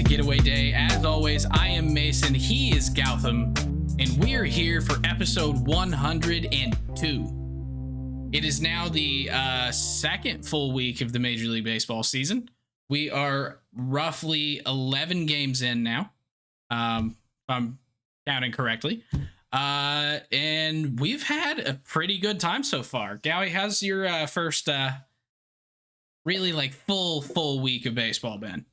Getaway Day. As always, I am Mason, he is Gautam, and we're here for episode 102. It is now the second full week of the Major League Baseball season. We are roughly 11 games in now, if I'm counting correctly. And we've had a pretty good time so far. Gowie, how's your first really like full week of baseball been?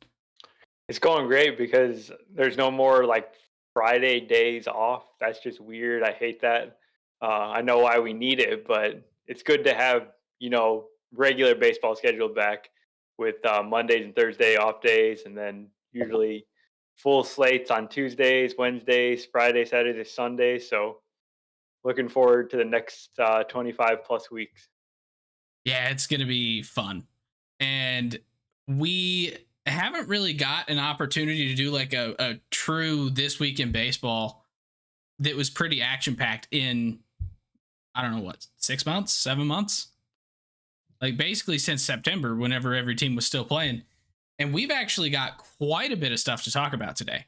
It's going great because there's no more like Friday days off. That's just weird. I hate that. I know why we need it, but it's good to have, regular baseball schedule back with Mondays and Thursday off days, and then usually full slates on Tuesdays, Wednesdays, Friday, Saturday, Sunday. So looking forward to the next 25 plus weeks. Yeah, it's going to be fun. And we haven't really got an opportunity to do like a true This Week in Baseball that was pretty action packed in, I don't know what, 6 months, 7 months? Like basically since September, whenever every team was still playing. And we've actually got quite a bit of stuff to talk about today.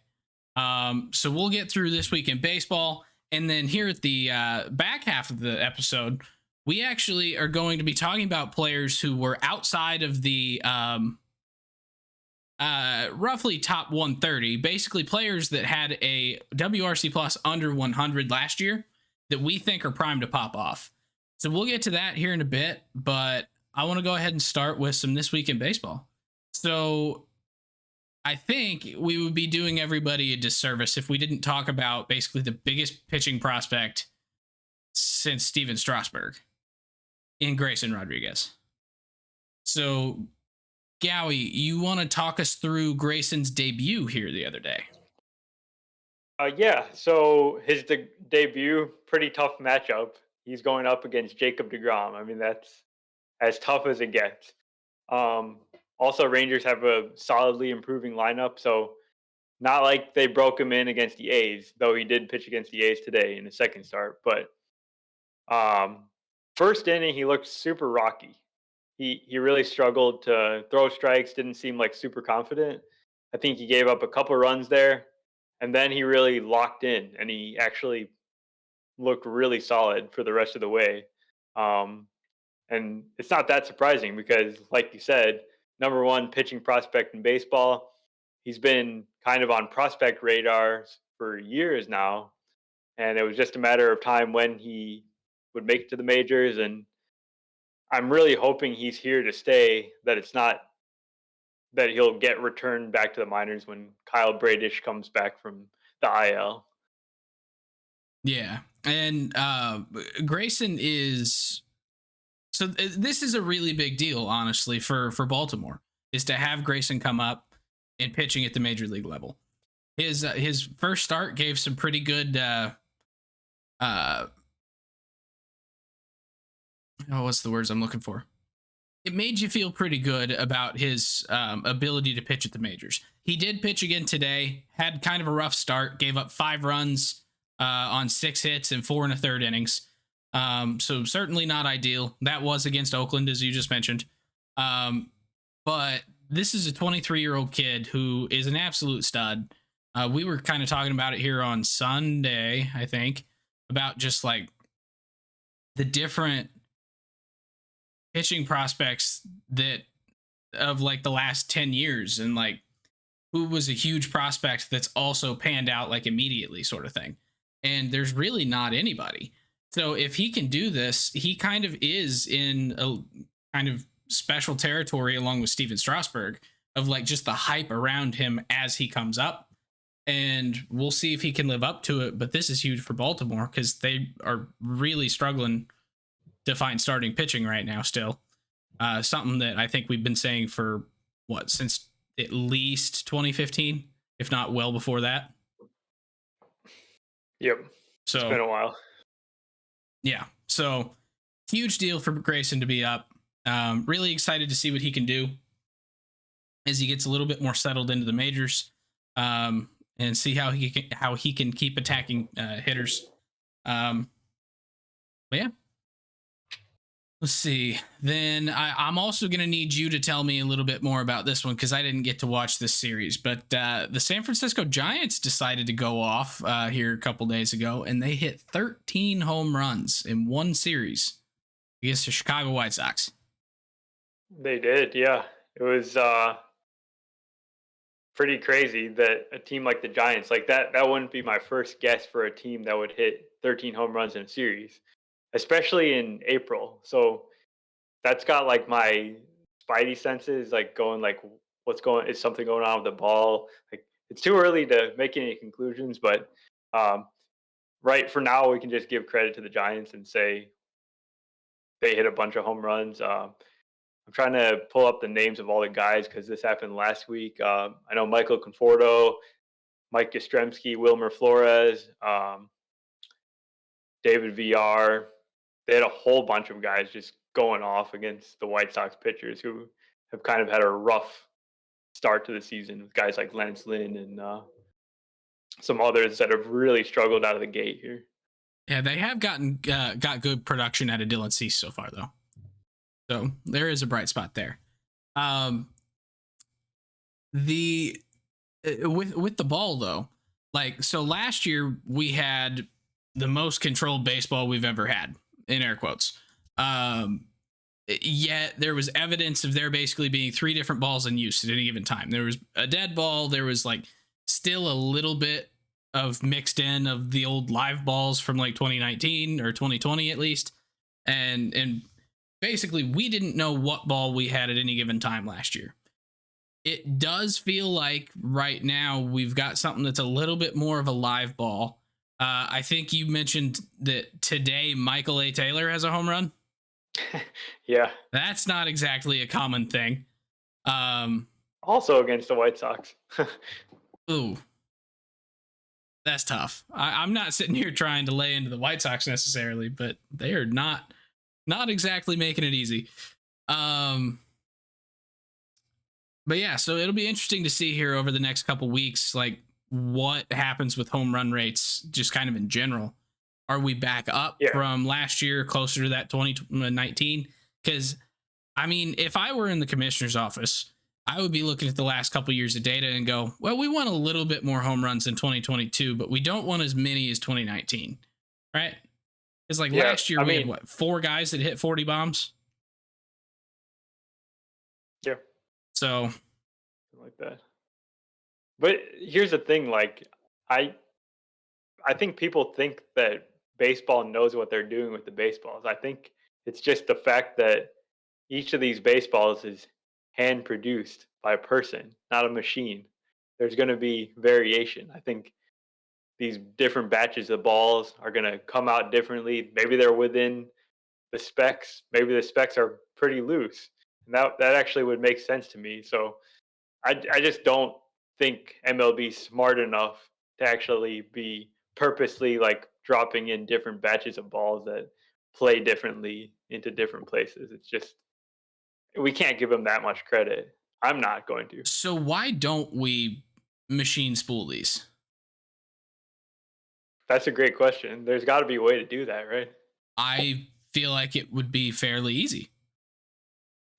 So we'll get through This Week in Baseball. And then here at the back half of the episode, we actually are going to be talking about players who were outside of the roughly top 130, basically players that had a WRC plus under 100 last year that we think are primed to pop off. So we'll get to that here in a bit, but I want to go ahead and start with some This Week in Baseball. So I think we would be doing everybody a disservice if we didn't talk about basically the biggest pitching prospect since Steven Strasburg in Grayson Rodriguez. So, Gowie, you want to talk us through Grayson's debut here the other day? Yeah, so his debut, pretty tough matchup. He's going up against Jacob DeGrom. I mean, that's as tough as it gets. Um, Also, Rangers have a solidly improving lineup, so not like they broke him in against the A's, though he did pitch against the A's today in the second start. But um, first inning, he looked super rocky. He really struggled to throw strikes. Didn't seem like super confident. I think he gave up a couple runs there, and then he really locked in, and he actually looked really solid for the rest of the way. Um, and it's not that surprising because, like you said, number one pitching prospect in baseball. He's been kind of on prospect radars for years now, and it was just a matter of time when he would make it to the majors. And I'm really hoping he's here to stay. That it's not that he'll get returned back to the minors when Kyle Bradish comes back from the IL. Yeah. And Grayson is this is a really big deal, honestly, for Baltimore, is to have Grayson come up and pitching at the major league level. His first start gave some pretty good what's the words I'm looking for? It made you feel pretty good about his ability to pitch at the majors. He did pitch again today, had kind of a rough start, gave up 5 runs on 6 hits and 4 1/3 innings. So certainly not ideal. That was against Oakland, as you just mentioned. But this is a 23-year-old kid who is an absolute stud. We were kind of talking about it here on Sunday, I think, about just like the different pitching prospects that of like the last 10 years and like who was a huge prospect that's also panned out like immediately sort of thing. And there's really not anybody. So if he can do this, he kind of is in a kind of special territory along with Steven Strasburg of like just the hype around him as he comes up. And we'll see if he can live up to it. But this is huge for Baltimore because they are really struggling to find starting pitching right now still. Something that I think we've been saying for since at least 2015, if not well before that. Yep. So it's been a while. Yeah. So huge deal for Grayson to be up. Really excited to see what he can do as he gets a little bit more settled into the majors, and see how he can keep attacking hitters. But yeah, Let's see. Then I'm also going to need you to tell me a little bit more about this one because I didn't get to watch this series. But the San Francisco Giants decided to go off here a couple days ago, and they hit 13 home runs in one series against the Chicago White Sox. They did, yeah. It was pretty crazy that a team like the Giants, like that wouldn't be my first guess for a team that would hit 13 home runs in a series, especially in April. So that's got like my spidey senses like going like what's going is something going on with the ball? Like it's too early to make any conclusions, but um right for now we can just give credit to the Giants and say they hit a bunch of home runs. I'm trying to pull up the names of all the guys because this happened last week. I know Michael Conforto, Mike Yastrzemski, Wilmer Flores, David VR. They had a whole bunch of guys just going off against the White Sox pitchers who have kind of had a rough start to the season with guys like Lance Lynn and some others that have really struggled out of the gate here. Yeah, they have got good production out of Dylan Cease so far, though. So there is a bright spot there. The with the ball though, like so last year we had the most controlled baseball we've ever had in air quotes. Yet there was evidence of there basically being three different balls in use at any given time. There was a dead ball. There was like still a little bit of mixed in of the old live balls from like 2019 or 2020 at least, and basically we didn't know what ball we had at any given time last year. It does feel like right now we've got something that's a little bit more of a live ball. I think you mentioned that today Michael A. Taylor has a home run. Yeah. That's not exactly a common thing. Also against the White Sox. Ooh. That's tough. I'm not sitting here trying to lay into the White Sox necessarily, but they are not exactly making it easy. But yeah, so it'll be interesting to see here over the next couple weeks, like what happens with home run rates, just kind of in general. Are we back up from last year, closer to that 2019? Because, I mean, if I were in the commissioner's office, I would be looking at the last couple years of data and go, well, we want a little bit more home runs in 2022, but we don't want as many as 2019, right? It's like last year we had, what, 4 guys that hit 40 bombs? Yeah. So. Like that. But here's the thing, like, I think people think that baseball knows what they're doing with the baseballs. I think it's just the fact that each of these baseballs is hand produced by a person, not a machine. There's going to be variation. I think these different batches of balls are going to come out differently. Maybe they're within the specs. Maybe the specs are pretty loose. And that actually would make sense to me. So I just don't think MLB is smart enough to actually be purposely like dropping in different batches of balls that play differently into different places. It's just we can't give them that much credit. I'm not going to. So why don't we machine spool these? That's a great question. There's got to be a way to do that, right? I feel like it would be fairly easy.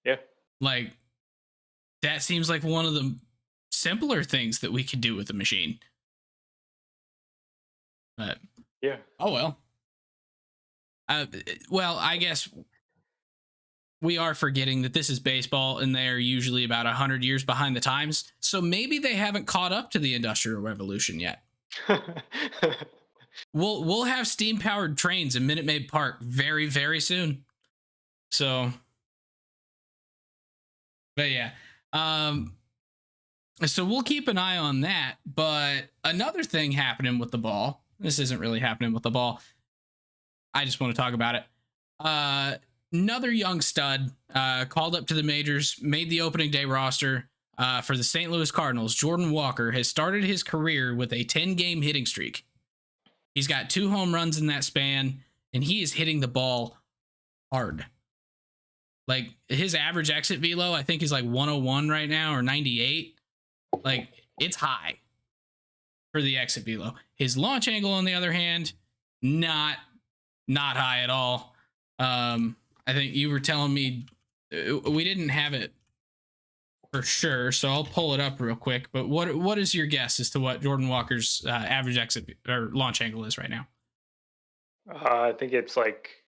Yeah. Like that seems like one of the simpler things that we could do with a machine. But yeah. Oh well. Well, I guess we are forgetting that this is baseball and they're usually about 100 years behind the times. So maybe they haven't caught up to the Industrial Revolution yet. We'll have steam powered trains in Minute Maid Park very, very soon. So, but yeah. So we'll keep an eye on that. But another thing happening with the ball, this isn't really happening with the ball. I just want to talk about it. Another young stud called up to the majors, made the opening day roster for the St. Louis Cardinals. Jordan Walker has started his career with a 10-game hitting streak. He's got 2 home runs in that span, and he is hitting the ball hard. Like his average exit velo, I think is like 101 right now or 98. Like it's high for the exit velo. His launch angle, on the other hand, not high at all. I think you were telling me we didn't have it for sure, so I'll pull it up real quick. But what is your guess as to what Jordan Walker's average exit or launch angle is right now? I think it's like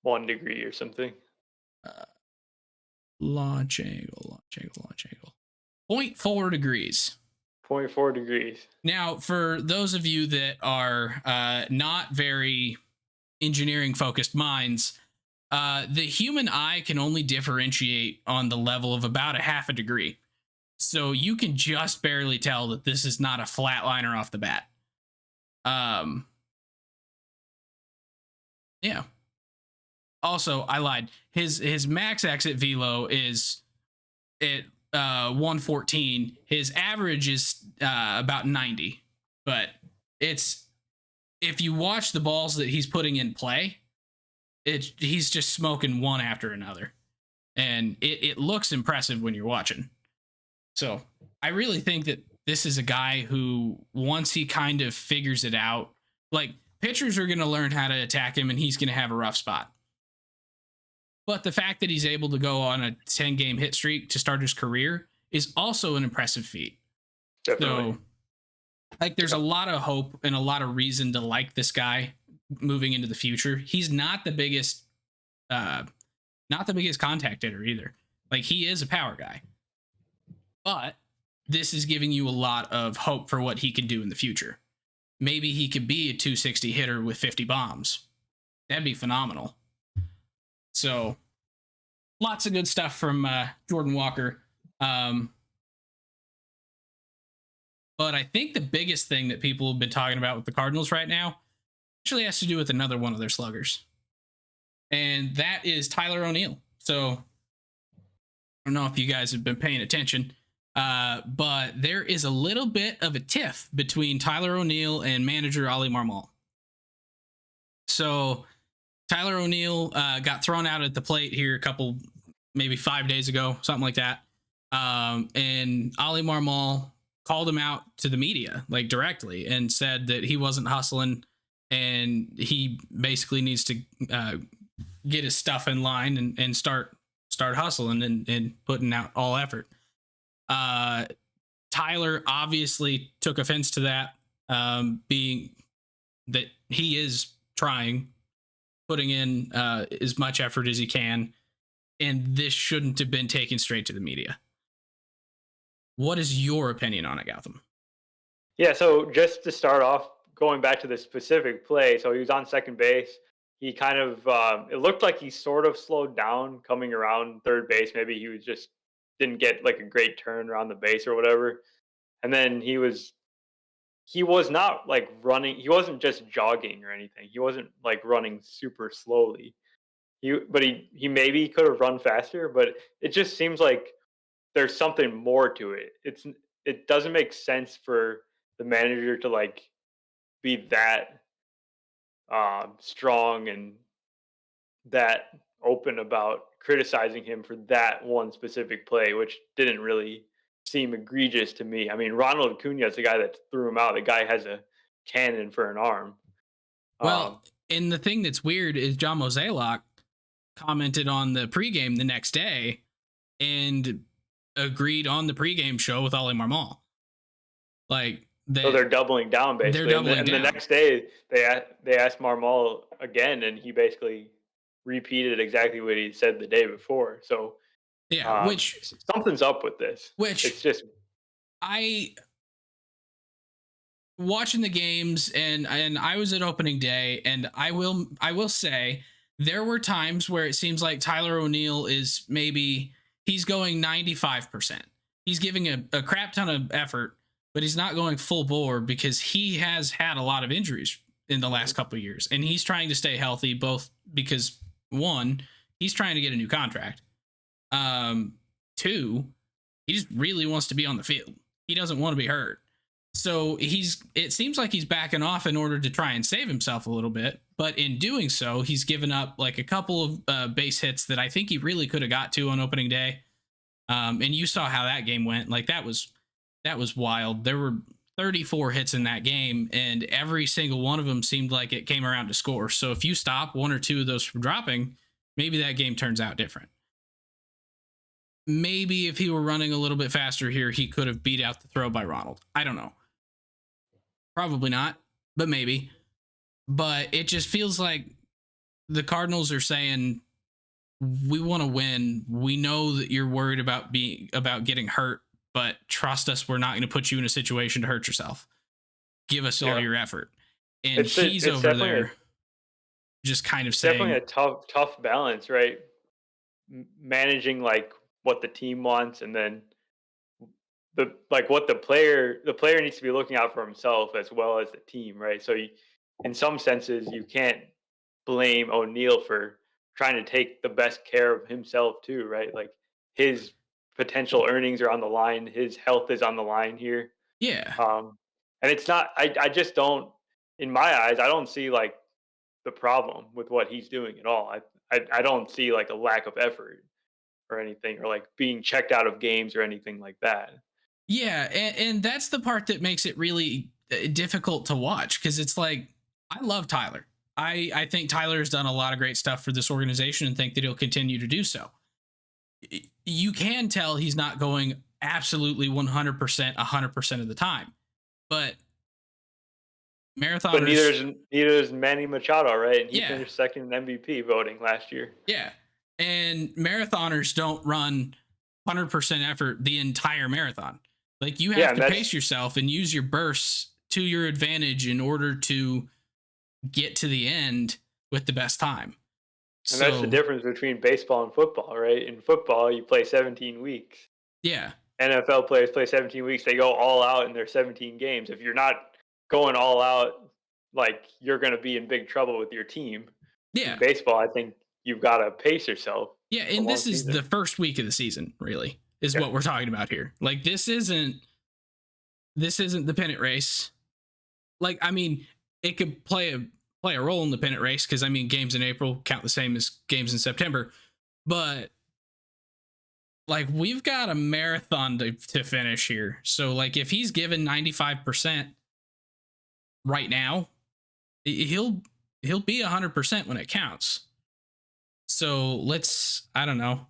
1 degree or something. Uh, launch angle, launch angle, launch angle. 0.4 degrees. 0.4 degrees. Now, for those of you that are not very engineering focused minds, the human eye can only differentiate on the level of about a half a degree. So you can just barely tell that this is not a flatliner off the bat. Yeah. Also, I lied. His max exit velo is at 114. His average is about 90. But it's if you watch the balls that he's putting in play, he's just smoking one after another, and it looks impressive when you're watching. So I really think that this is a guy who, once he kind of figures it out, like pitchers are going to learn how to attack him, and he's going to have a rough spot. But the fact that he's able to go on a 10-game hit streak to start his career is also an impressive feat. Definitely. So, like, there's a lot of hope and a lot of reason to like this guy moving into the future. He's not the biggest contact hitter either. Like, he is a power guy. But this is giving you a lot of hope for what he can do in the future. Maybe he could be a 260 hitter with 50 bombs. That'd be phenomenal. So, lots of good stuff from Jordan Walker. But I think the biggest thing that people have been talking about with the Cardinals right now actually has to do with another one of their sluggers. And that is Tyler O'Neill. So, I don't know if you guys have been paying attention, but there is a little bit of a tiff between Tyler O'Neill and manager Oli Marmol. So, Tyler O'Neill got thrown out at the plate here maybe 5 days ago, something like that. And Oli Marmol called him out to the media, like directly, and said that he wasn't hustling and he basically needs to get his stuff in line and start hustling and putting out all effort. Tyler obviously took offense to that, being that he is putting in as much effort as he can, and this shouldn't have been taken straight to the media. What is your opinion on it, Gautam? Yeah, so just to start off, going back to the specific play, so he was on second base. He kind of, it looked like he sort of slowed down coming around third base. Maybe he was just didn't get like a great turn around the base or whatever. And then he was not like running. He wasn't just jogging or anything. He wasn't like running super slowly. He maybe could have run faster, but it just seems like there's something more to it. It doesn't make sense for the manager to like be that strong and that open about criticizing him for that one specific play, which didn't really seem egregious to me. I mean, Ronald Acuna is the guy that threw him out. The guy has a cannon for an arm. Well, and the thing that's weird is John Mozeliak commented on the pregame the next day and agreed on the pregame show with Oli Marmol. Like, so they're doubling down basically. They're doubling and down. The next day they asked Marmol again, and he basically repeated exactly what he said the day before. So yeah, which something's up with this. Which it's just watching the games and I was at opening day, and I will say there were times where it seems like Tyler O'Neill is he's going 95%. He's giving a crap ton of effort, but he's not going full bore because he has had a lot of injuries in the last couple of years, and he's trying to stay healthy, both because one, he's trying to get a new contract. Two, he just really wants to be on the field. He doesn't want to be hurt. So it seems like he's backing off in order to try and save himself a little bit. But in doing so, he's given up like a couple of base hits that I think he really could have got to on opening day. And you saw how that game went. Like, that was wild. There were 34 hits in that game, and every single one of them seemed like it came around to score. So if you stop one or two of those from dropping, Maybe that game turns out different. Maybe if he were running a little bit faster here, he could have beat out the throw by Ronald. I don't know. Probably not, but maybe. But it just feels like the Cardinals are saying, we want to win. We know that you're worried about getting hurt, but trust us, we're not going to put you in a situation to hurt yourself. Give us all your effort. And he's over there just kind of saying, definitely a tough balance, right? Managing like what the team wants, and then what the player needs to be looking out for himself as well as the team, right? So in some senses, you can't blame O'Neill for trying to take the best care of himself too, right? Like his potential earnings are on the line, his health is on the line here. yeah. And it's not. I just don't. In my eyes, I don't see like the problem with what he's doing at all. I don't see like a lack of effort or anything, or like being checked out of games or anything like that. Yeah, and that's the part that makes it really difficult to watch, because it's like, I love Tyler. I think Tyler has done a lot of great stuff for this organization and think that he'll continue to do so. You can tell he's not going absolutely 100%, 100% of the time, but marathoners. But neither is Manny Machado, right? And he finished second in MVP voting last year. Yeah, and marathoners don't run 100% effort the entire marathon. Like, you have to pace yourself and use your bursts to your advantage in order to get to the end with the best time. And that's the difference between baseball and football, right? In football, you play 17 weeks. Yeah. NFL players play 17 weeks. They go all out in their 17 games. If you're not going all out, like, you're going to be in big trouble with your team. Yeah. In baseball, I think you've got to pace yourself. Yeah, and this is the first week of the season, really, is what we're talking about here. Like, this isn't the pennant race. Like, I mean, it could play a role in the pennant race, because I mean, games in April count the same as games in September, but like, we've got a marathon to finish here. So like, if he's given 95% right now, he'll be 100% when it counts. So I don't know.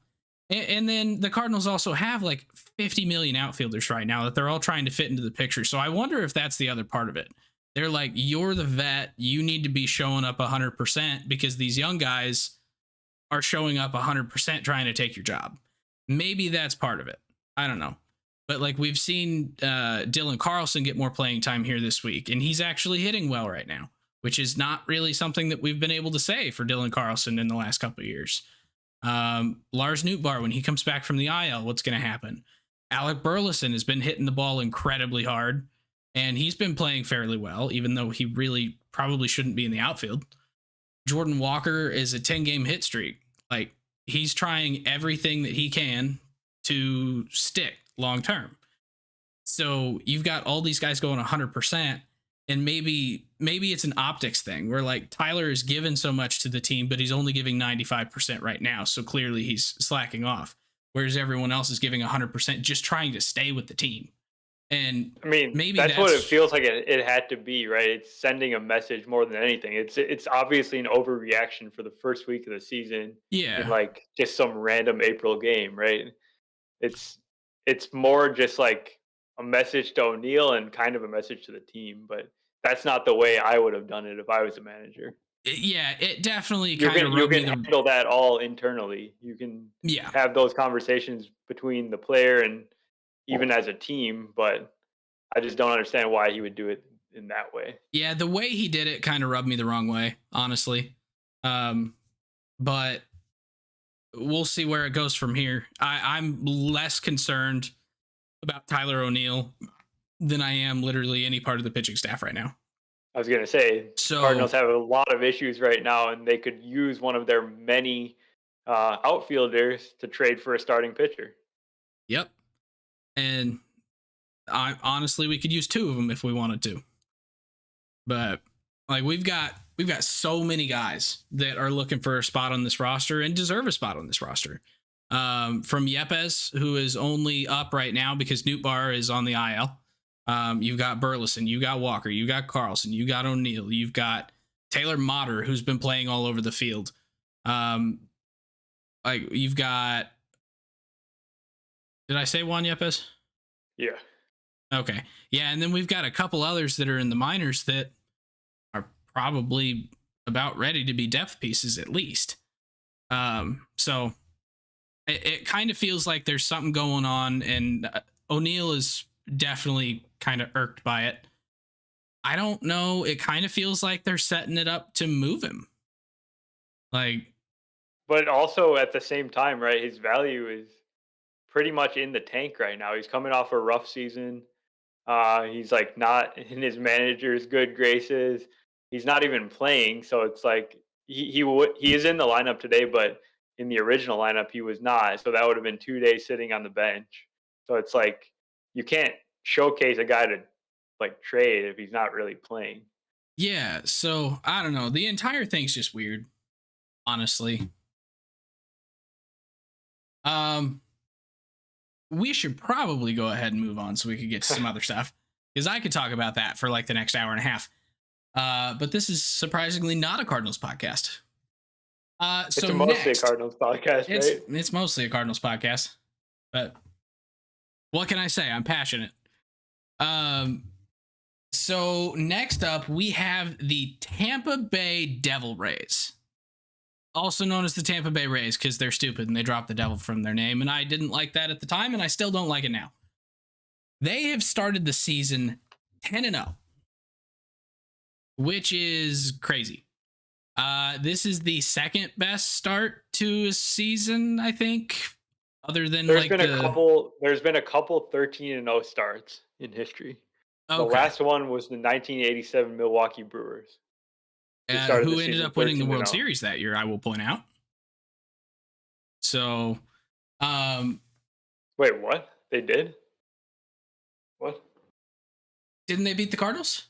And then the Cardinals also have like 50 million outfielders right now that they're all trying to fit into the picture. So I wonder if that's the other part of it. They're like, you're the vet. You need to be showing up 100%, because these young guys are showing up 100% trying to take your job. Maybe that's part of it. I don't know. But like, we've seen Dylan Carlson get more playing time here this week, and he's actually hitting well right now, which is not really something that we've been able to say for Dylan Carlson in the last couple of years. Lars Nootbaar, when he comes back from the IL, what's going to happen? Alec Burleson has been hitting the ball incredibly hard, and he's been playing fairly well, even though he really probably shouldn't be in the outfield. Jordan Walker is a 10-game hit streak. Like, he's trying everything that he can to stick long term. So you've got all these guys going 100%, and maybe it's an optics thing where like Tyler is given so much to the team, but he's only giving 95% right now. So clearly he's slacking off, whereas everyone else is giving 100%, just trying to stay with the team. And I mean, maybe that's what it feels like it had to be, right? It's sending a message more than anything. It's obviously an overreaction for the first week of the season. Yeah. In like just some random April game, right? It's more just like a message to O'Neill and kind of a message to the team, but that's not the way I would have done it if I was a manager. Yeah, it definitely you can handle that all internally. You can have those conversations between the player and even as a team, but I just don't understand why he would do it in that way. Yeah, the way he did it kind of rubbed me the wrong way, honestly. But we'll see where it goes from here. I'm less concerned about Tyler O'Neill than I am literally any part of the pitching staff right now. I was going to say, Cardinals have a lot of issues right now, and they could use one of their many outfielders to trade for a starting pitcher. Yep. And honestly, we could use two of them if we wanted to. But like, we've got so many guys that are looking for a spot on this roster and deserve a spot on this roster. From Yepes, who is only up right now because Nootbaar is on the IL. You've got Burleson, you got Walker, you got Carlson, you got O'Neill, you've got Taylor Motter, who's been playing all over the field. like you've got. Did I say Juan Yepes? Yeah. Okay. Yeah, and then we've got a couple others that are in the minors that are probably about ready to be depth pieces at least. So it kind of feels like there's something going on, and O'Neill is definitely kind of irked by it. I don't know. It kind of feels like they're setting it up to move him. Like, But also at the same time, right? His value is pretty much in the tank right now. He's coming off a rough season. He's like not in his manager's good graces. He's not even playing, so it's like he is in the lineup today, but in the original lineup he was not. So that would have been 2 days sitting on the bench. So it's like you can't showcase a guy to like trade if he's not really playing. yeah. So I don't know. The entire thing's just weird, honestly. We should probably go ahead and move on so we could get to some other stuff, because I could talk about that for like the next hour and a half. But this is surprisingly not a Cardinals podcast. It's So mostly next, a Cardinals podcast, right? it's mostly a Cardinals podcast, but what can I say? I'm passionate. So next up, we have the Tampa Bay Devil Rays, also known as the Tampa Bay Rays, because they're stupid and they dropped the devil from their name, and I didn't like that at the time, and I still don't like it now. They have started the season 10-0, which is crazy. This is the second best start to a season, I think, other than There's been a couple 13-0 starts in history. The Okay. last one was the 1987 Milwaukee Brewers. Started Who the ended season up winning the World 13-0. Series that year, I will point out. So, Wait, what? They did? What? didn't they beat the Cardinals?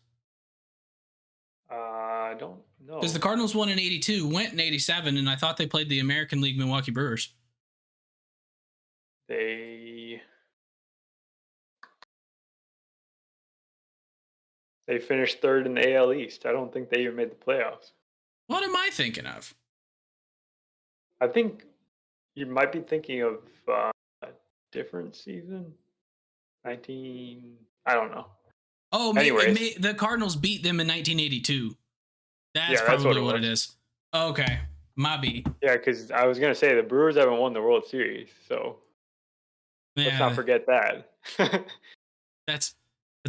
I don't know. Because the Cardinals won in 82, went in 87, and I thought they played the American League Milwaukee Brewers. They finished third in the AL East. I don't think they even made the playoffs. What am I thinking of? I think you might be thinking of a different season. I don't know. Oh, Anyways. the Cardinals beat them in 1982. That's Yeah, probably what what it is. Okay, my B. Yeah, because I was gonna say the Brewers haven't won the World Series, so let's not Yeah, forget that. that's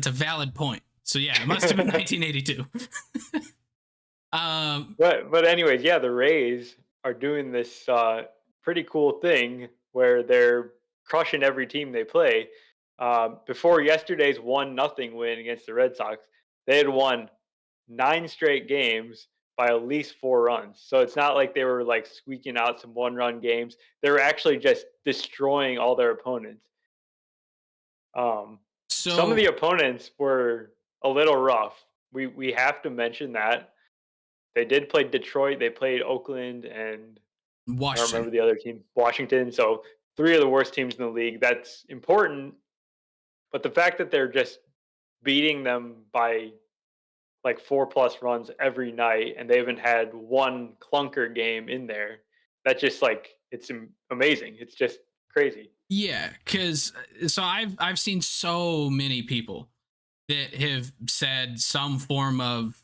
a valid point. So yeah, it must have been 1982. But anyways, yeah, the Rays are doing this pretty cool thing where they're crushing every team they play. Before yesterday's 1-0 win against the Red Sox, they had won 9 straight games by at least 4 runs. So it's not like they were like squeaking out some 1-run games. They were actually just destroying all their opponents. Some of the opponents were a little rough. We have to mention that. They did play Detroit, they played Oakland, and Washington. I don't remember the other team, Washington. So 3 of the worst teams in the league. That's important. But the fact that they're just beating them by like 4+ runs every night, and they haven't had one clunker game in there, that's just like, it's amazing. It's just crazy. Yeah, because so I've seen so many people that have said some form of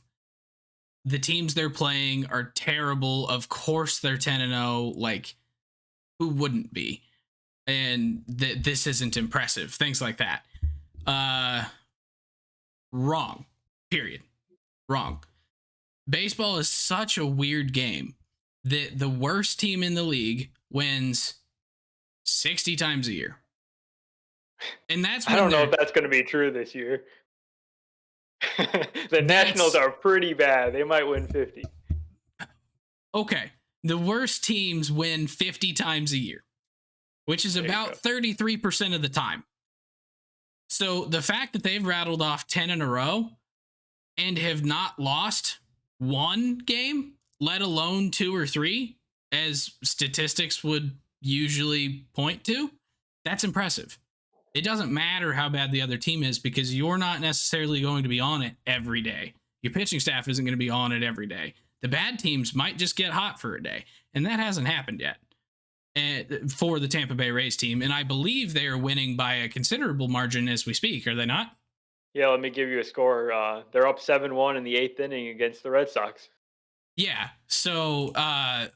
the teams they're playing are terrible. Of course they're 10-0. Like, who wouldn't be? And this isn't impressive. Things like that. Wrong. Period. Wrong. Baseball is such a weird game that the worst team in the league wins 60 times a year. And that's when I don't know if that's going to be true this year. The Nationals are pretty bad. They might win 50. Okay. The worst teams win 50 times a year, which is about 33% of the time. So the fact that they've rattled off 10 in a row and have not lost one game, let alone 2 or 3, as statistics would usually point to, that's impressive. It doesn't matter how bad the other team is, because you're not necessarily going to be on it every day. Your pitching staff isn't going to be on it every day. The bad teams might just get hot for a day, and that hasn't happened yet. and for the Tampa Bay Rays team, and I believe they are winning by a considerable margin as we speak. Are they not? Yeah, let me give you a score. They're up 7-1 in the eighth inning against the Red Sox. Yeah. So No,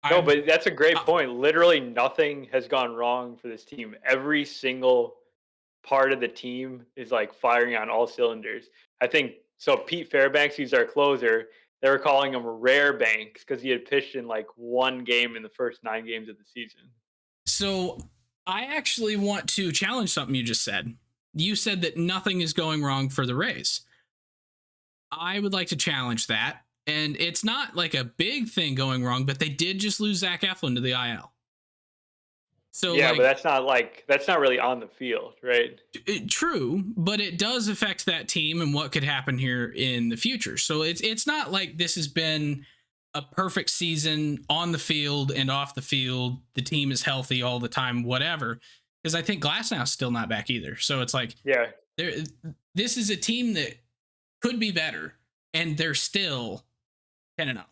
I'm but that's a great uh, point. Literally nothing has gone wrong for this team. Every single part of the team is like firing on all cylinders. I think so. Pete Fairbanks, he's our closer. They were calling him Rare Banks because he had pitched in like one game in the first 9 games of the season. so I actually want to challenge something you just said. You said that nothing is going wrong for the Rays. I would like to challenge that. And it's not like a big thing going wrong, but they did just lose Zach Eflin to the IL. So Yeah, but like that's not really on the field, right? true, but it does affect that team and what could happen here in the future. So it's not like this has been a perfect season on the field and off the field. The team is healthy all the time, whatever. Because I think Glasnow's still not back either. So it's like Yeah, there. This is a team that could be better, and they're still 10-0 yeah.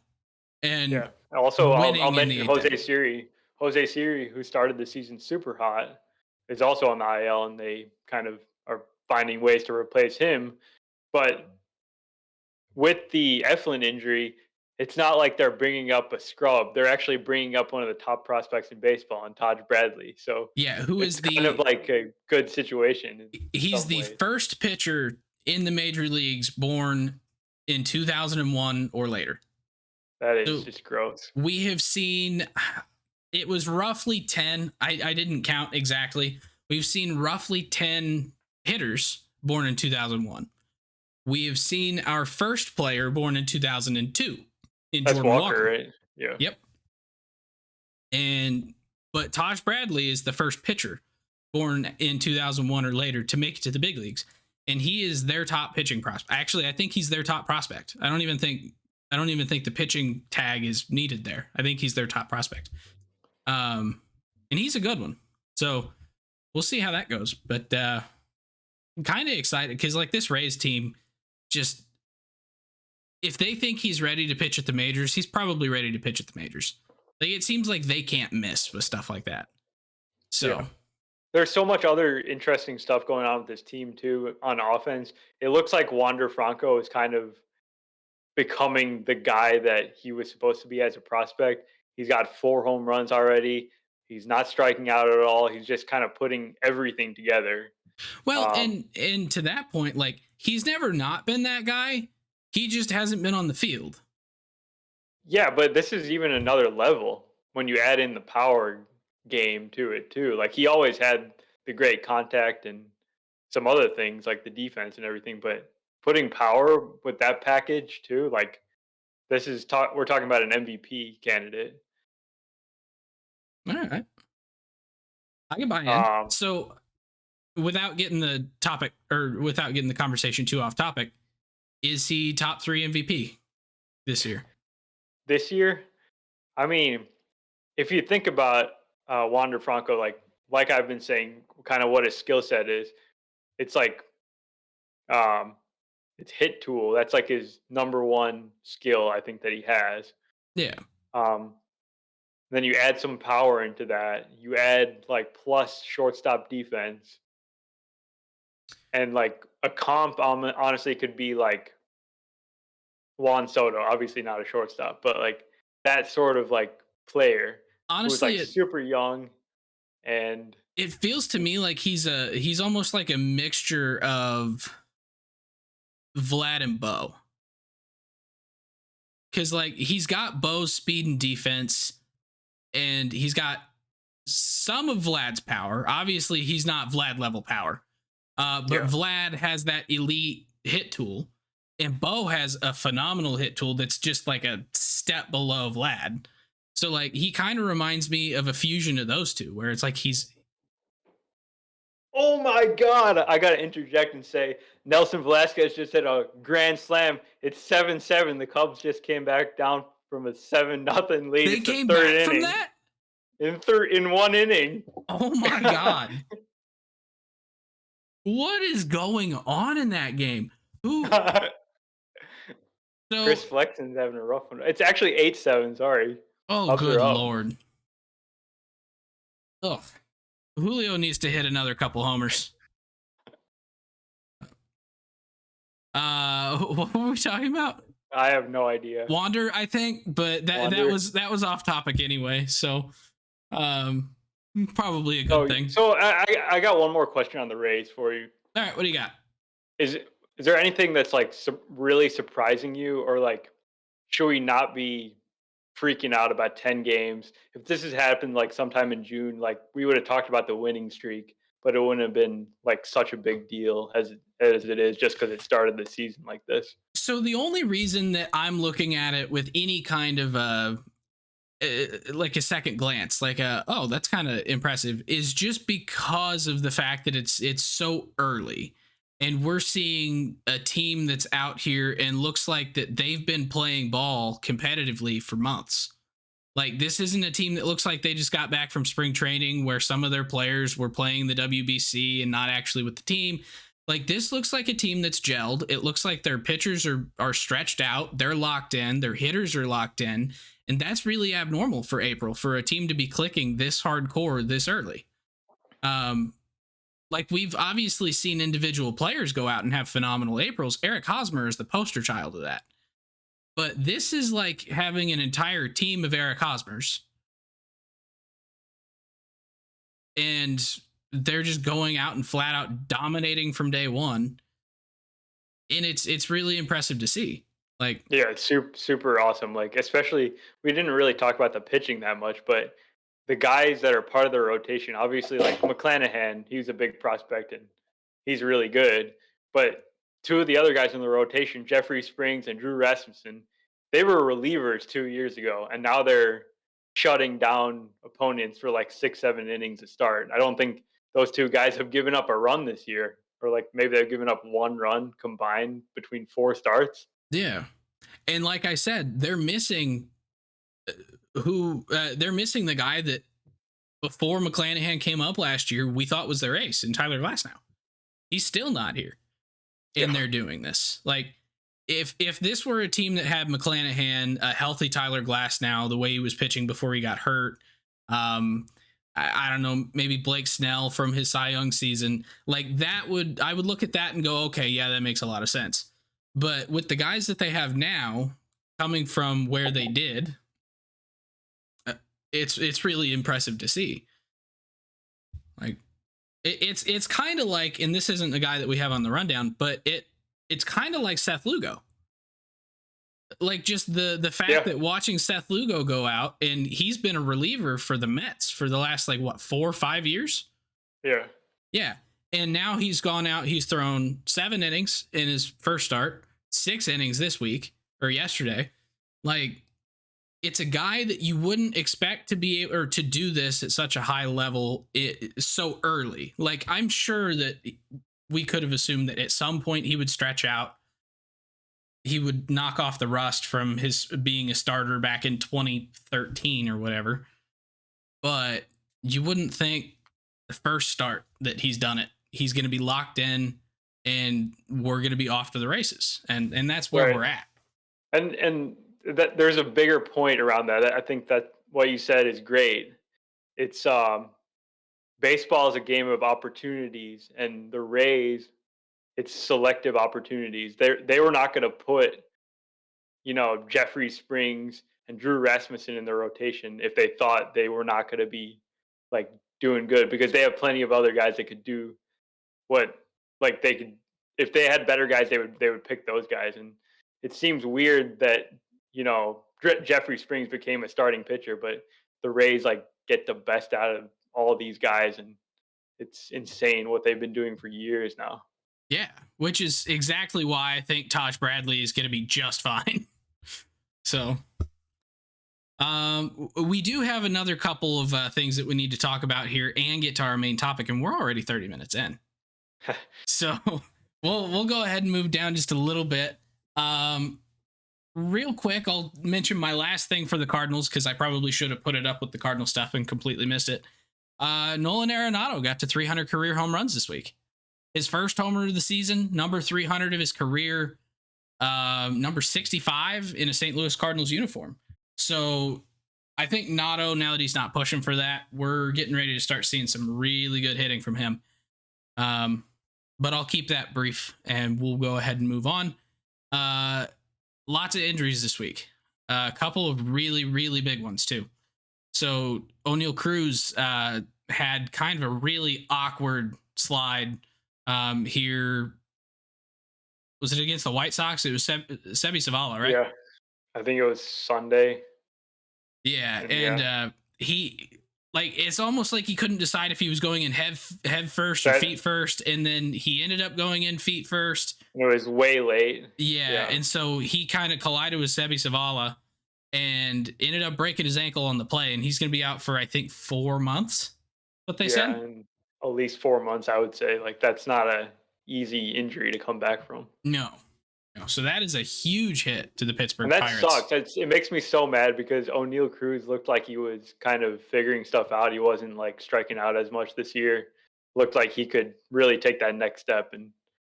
and Also, I'll winning in the mention eighth inning. Jose Siri, who started the season super hot, is also on the IL, and they kind of are finding ways to replace him. But with the Eflin injury, it's not like they're bringing up a scrub. They're actually bringing up one of the top prospects in baseball, and Taj Bradley. So Yeah, who it's is kind of the like a good situation in he's some the ways. first pitcher in the major leagues born in 2001 or later. That is So just gross. we have seen it was roughly 10. I didn't count exactly. We've seen roughly 10 hitters born in 2001. We have seen our first player born in 2002 in That's Jordan Walker, Walker. right? Yeah. Yep. And but Taj Bradley is the first pitcher born in 2001 or later to make it to the big leagues, and he is their top pitching prospect. Actually, I think he's their top prospect. I don't even think the pitching tag is needed there. I think he's their top prospect. And he's a good one. So we'll see how that goes. But I'm kind of excited because like this Rays team, just if they think he's ready to pitch at the majors, he's probably ready to pitch at the majors. Like it seems like they can't miss with stuff like that. Yeah. So There's so much other interesting stuff going on with this team too on offense. It looks like Wander Franco is kind of becoming the guy that he was supposed to be as a prospect. He's got 4 home runs already. He's not striking out at all. He's just kind of putting everything together. well, Um, and to that point, like he's never not been that guy. He just hasn't been on the field. yeah, but this is even another level when you add in the power game to it too. Like he always had the great contact and some other things like the defense and everything, but putting power with that package too, like we're talking about an MVP candidate. All right, I can buy in. Um, So without getting the topic or without getting the conversation too off topic, is he top 3 MVP this year? this year, I mean, if you think about Wander Franco, like I've been saying, kind of what his skill set is, it's like um, it's hit tool. That's like his number one skill, I think that he has. Yeah. Um, then you add some power into that. You add like plus shortstop defense, and like a comp honestly could be like Juan Soto. Obviously not a shortstop, but like that sort of like player who's Honestly, like super young and it feels to me like he's almost like a mixture of Vlad and Bo. Cause like he's got Bo's speed and defense, and he's got some of Vlad's power. Obviously, he's not Vlad level power. But yeah. Vlad has that elite hit tool, and Bo has a phenomenal hit tool that's just like a step below Vlad. So like he kind of reminds me of a fusion of those two, where it's like he's Oh my God! I gotta interject and say Nelson Velasquez just hit a grand slam. It's 7-7. The Cubs just came back down from a 7-0 lead. they It's the came third back from inning. that. In one inning. Oh my god, what is going on in that game? Who so Chris Flexen's having a rough one. It's actually 8-7. Sorry. Oh, Cubs good are up. Lord. Ugh. Julio needs to hit another couple homers. What were we talking about? I have no idea. Wander, I think, but Wander. that was off topic anyway. So, um, probably a good So thing. so I got one more question on the Rays for you. All right, what do you got? Is there anything that's like really surprising you, or like should we not be freaking out about 10 games? If this has happened like sometime in June, like we would have talked about the winning streak, but it wouldn't have been like such a big deal as it is just because it started the season like this. So the only reason that I'm looking at it with any kind of like a second glance, like oh, that's kind of impressive, is just because of the fact that it's so early, and we're seeing a team that's out here and looks like that they've been playing ball competitively for months. Like, this isn't a team that looks like they just got back from spring training where some of their players were playing the WBC and not actually with the team. Like, this looks like a team that's gelled. It looks like their pitchers are stretched out. They're locked in. Their hitters are locked in. And that's really abnormal for April, for a team to be clicking this hardcore this early. Like, we've obviously seen individual players go out and have phenomenal Aprils. Eric Hosmer is the poster child of that. But this is like having an entire team of Eric Hosmers, and they're just going out and flat out dominating from day one. And it's really impressive to see. Like, Yeah, it's super awesome. Like, especially we didn't really talk about the pitching that much, but the guys that are part of the rotation, obviously, like McClanahan, he's a big prospect and he's really good. But two of the other guys in the rotation, Jeffrey Springs and Drew Rasmussen, they were relievers 2 years ago, and now they're shutting down opponents for like 6, 7 innings to start. I don't think those two guys have given up a run this year, or like maybe they've given up one run combined between 4 starts. yeah. And like I said, they're missing they're missing the guy that before McClanahan came up last year, we thought was their ace, in Tyler Glasnow. He's still not here. And they're doing this. Like, if this were a team that had McClanahan, a healthy Tyler Glasnow, the way he was pitching before he got hurt, I don't know, maybe Blake Snell from his Cy Young season, like I would look at that and go, okay, yeah, that makes a lot of sense. But with the guys that they have now coming from where they did, it's really impressive to see. Like, it's kind of like, and this isn't the guy that we have on the rundown, but it's kind of like Seth Lugo. Like, just the fact that watching Seth Lugo go out, and he's been a reliever for the Mets for the last, like, what, 4 or 5 years? Yeah. And now he's gone out, he's thrown 7 innings in his first start, 6 innings this week or yesterday. Like, it's a guy that you wouldn't expect to be able, or to do this at such a high level so early. Like, I'm sure that we could have assumed that at some point he would stretch out. He would knock off the rust from his being a starter back in 2013 or whatever. But you wouldn't think the first start that he's done it, he's going to be locked in and we're going to be off to the races. And that's where we're at. And that there's a bigger point around that. I think that what you said is great. It's baseball is a game of opportunities, and the Rays, it's selective opportunities. They were not going to put, Jeffrey Springs and Drew Rasmussen in the rotation if they thought they were not going to be like doing good, because they have plenty of other guys that could do what, like, they could, if they had better guys, they would pick those guys. And it seems weird that, Jeffrey Springs became a starting pitcher, but the Rays like get the best out of all these guys, and it's insane what they've been doing for years now. Yeah, which is exactly why I think Taj Bradley is going to be just fine. So, we do have another couple of things that we need to talk about here and get to our main topic, and we're already 30 minutes in. So we'll go ahead and move down just a little bit. Real quick, I'll mention my last thing for the Cardinals, because I probably should have put it up with the Cardinal stuff and completely missed it. Nolan Arenado got to 300 career home runs this week. His first homer of the season, number 300 of his career, number 65 in a St. Louis Cardinals uniform. So I think Nato, now that he's not pushing for that, we're getting ready to start seeing some really good hitting from him. But I'll keep that brief and we'll go ahead and move on. Lots of injuries this week. A couple of really, really big ones too. So O'Neal Cruz had kind of a really awkward slide here. Was it against the White Sox? It was Sebi Zavala, right? Yeah, I think it was Sunday. Yeah, and Yeah. he like it's almost like he couldn't decide if he was going in head first or That feet first, and then he ended up going in feet first. it was way late. Yeah, Yeah. and so he kind of collided with Sebi Zavala and ended up breaking his ankle on the play, and he's going to be out for I think 4 months. What they Yeah, said? and at least 4 months, I would say. Like that's not a easy injury to come back from. No, no. So that is a huge hit to the Pittsburgh And that Pirates. sucks. It makes me so mad because O'Neal Cruz looked like he was kind of figuring stuff out. He wasn't like striking out as much this year. Looked like he could really take that next step, and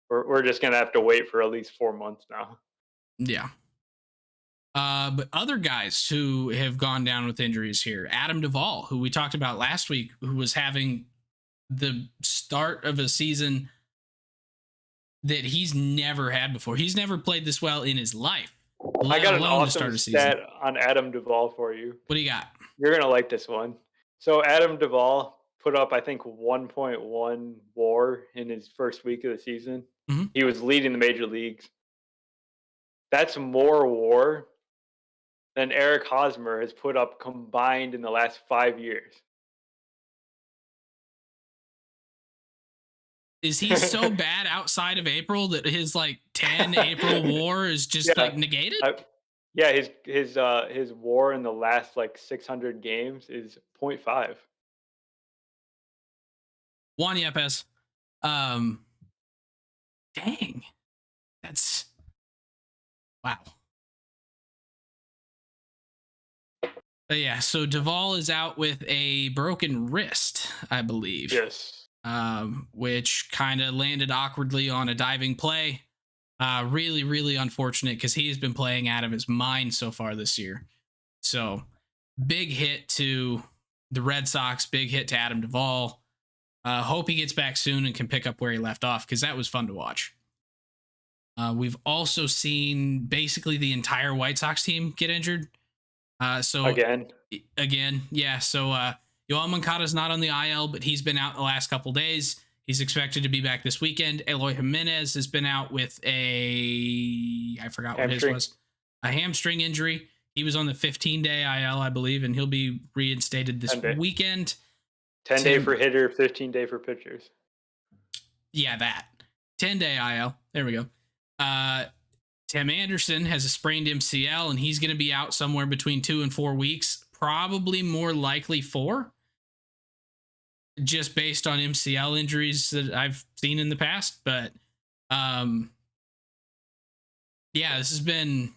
we're just gonna have to wait for at least 4 months now. Yeah. But other guys who have gone down with injuries here, Adam Duvall, who we talked about last week, who was having the start of a season that he's never had before. He's never played this well in his life. I got an to awesome start a season. stat on Adam Duvall for you. What do you got? You're gonna like this one. So Adam Duvall put up, I think, 1.1 WAR in his first week of the season. Mhm. He was leading the major leagues. That's more WAR than Eric Hosmer has put up combined in the last 5 years. Is he so bad outside of April that his like 10 April WAR is just Yeah, like negated? yeah, his WAR in the last like 600 games is 0.5. Juan Yepes. Um, dang, that's wow. But yeah, so Duvall is out with a broken wrist, I believe. Yes. Which kind of landed awkwardly on a diving play. Really, really unfortunate because he's been playing out of his mind so far this year. So big hit to the Red Sox, big hit to Adam Duvall. Hope he gets back soon and can pick up where he left off because that was fun to watch. We've also seen basically the entire White Sox team get injured. So again, yeah. So Yoel Moncada's not on the IL, but he's been out the last couple days. He's expected to be back this weekend. Eloy Jimenez has been out with I forgot what his was, a hamstring injury. He was on the 15-day IL, I believe, and he'll be reinstated this weekend. 10-day for hitter, 15-day for pitchers. Yeah, that 10-day IL. There we go. Tim Anderson has a sprained MCL, and he's going to be out somewhere between 2 and 4 weeks, probably more likely 4, just based on MCL injuries that I've seen in the past. But yeah, this has been